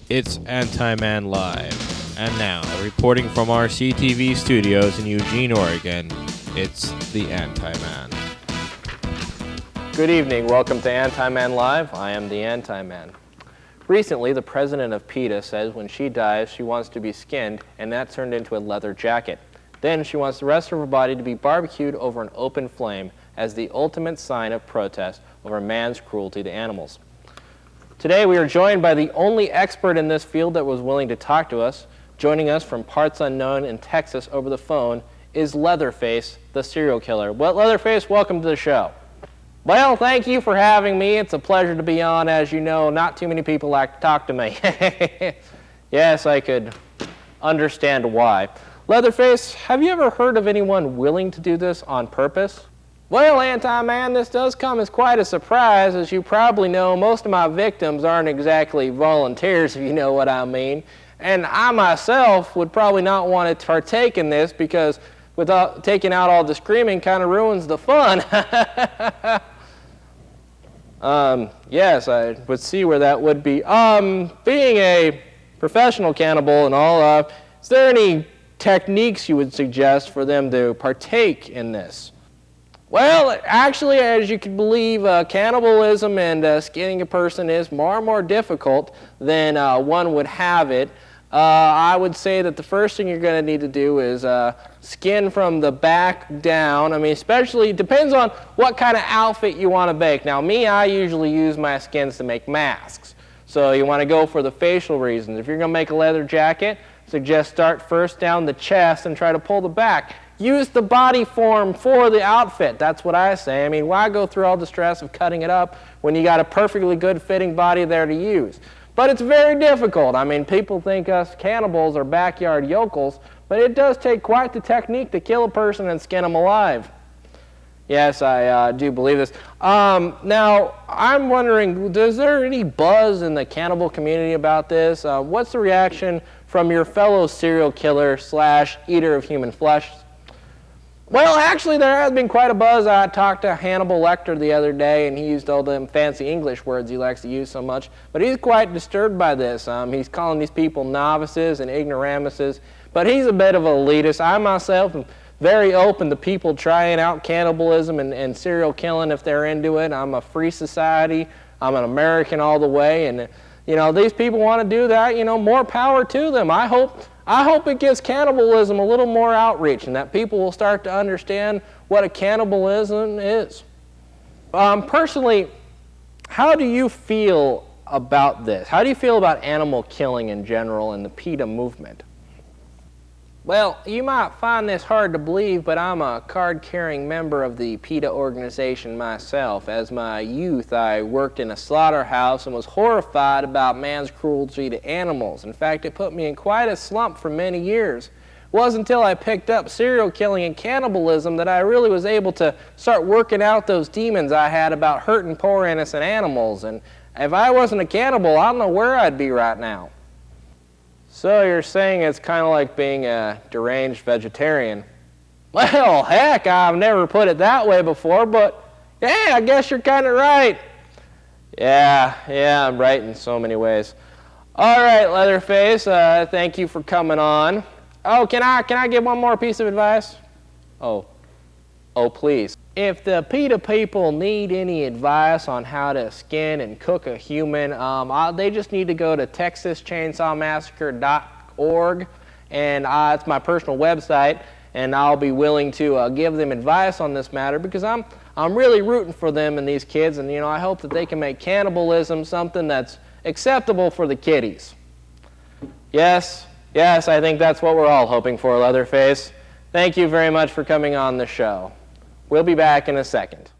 It's Anti-Man Live. And now, reporting from our CTV studios in Eugene, Oregon, it's the Anti-Man. Good evening. Welcome to Anti-Man Live. I am the Anti-Man. Recently, the president of PETA says when she dies, she wants to be skinned, and that turned into a leather jacket. Then she wants the rest of her body to be barbecued over an open flame as the ultimate sign of protest over man's cruelty to animals. Today we are joined by the only expert in this field that was willing to talk to us. Joining us from parts unknown in Texas over the phone is Leatherface, the serial killer. Well, Leatherface, welcome to the show. Well, thank you for having me. It's a pleasure to be on. As you know, not too many people like to talk to me. Yes, I could understand why. Leatherface, have you ever heard of anyone willing to do this on purpose? Well, Anti-Man, this does come as quite a surprise. As you probably know, most of my victims aren't exactly volunteers, if you know what I mean. And I myself would probably not want to partake in this because without taking out all the screaming kind of ruins the fun. Yes, I would see where that would be. Being a professional cannibal and all, is there any techniques you would suggest for them to partake in this? Well, actually, as you can believe, cannibalism and skinning a person is more and more difficult than one would have it. I would say that the first thing you're going to need to do is skin from the back down. I mean, especially, it depends on what kind of outfit you want to make. Now, I usually use my skins to make masks. So you want to go for the facial reasons. If you're going to make a leather jacket, suggest start first down the chest and try to pull the back. Use the body form for the outfit. That's what I say. I mean, why go through all the stress of cutting it up when you got a perfectly good fitting body there to use? But it's very difficult. I mean, people think us cannibals are backyard yokels, but it does take quite the technique to kill a person and skin them alive. Yes, I do believe this. Now, I'm wondering, is there any buzz in the cannibal community about this? What's the reaction from your fellow serial killer / eater of human flesh? Well, actually, there has been quite a buzz. I talked to Hannibal Lecter the other day, and he used all them fancy English words he likes to use so much. But he's quite disturbed by this. He's calling these people novices and ignoramuses. But he's a bit of an elitist. I myself am very open to people trying out cannibalism and serial killing if they're into it. I'm a free society. I'm an American all the way. And, you know, these people want to do that. You know, more power to them. I hope it gives cannibalism a little more outreach and that people will start to understand what a cannibalism is. Personally, how do you feel about this? How do you feel about animal killing in general and the PETA movement? Well, you might find this hard to believe, but I'm a card-carrying member of the PETA organization myself. As my youth, I worked in a slaughterhouse and was horrified about man's cruelty to animals. In fact, it put me in quite a slump for many years. It wasn't until I picked up serial killing and cannibalism that I really was able to start working out those demons I had about hurting poor innocent animals. And if I wasn't a cannibal, I don't know where I'd be right now. So you're saying it's kind of like being a deranged vegetarian. Well, heck, I've never put it that way before, but yeah, I guess you're kind of right. Yeah, I'm right in so many ways. All right, Leatherface, thank you for coming on. Oh, can I give one more piece of advice? Oh, please. If the PETA people need any advice on how to skin and cook a human, they just need to go to TexasChainsawMassacre.org, and it's my personal website, and I'll be willing to give them advice on this matter because I'm really rooting for them and these kids, and I hope that they can make cannibalism something that's acceptable for the kiddies. Yes, I think that's what we're all hoping for, Leatherface. Thank you very much for coming on the show. We'll be back in a second.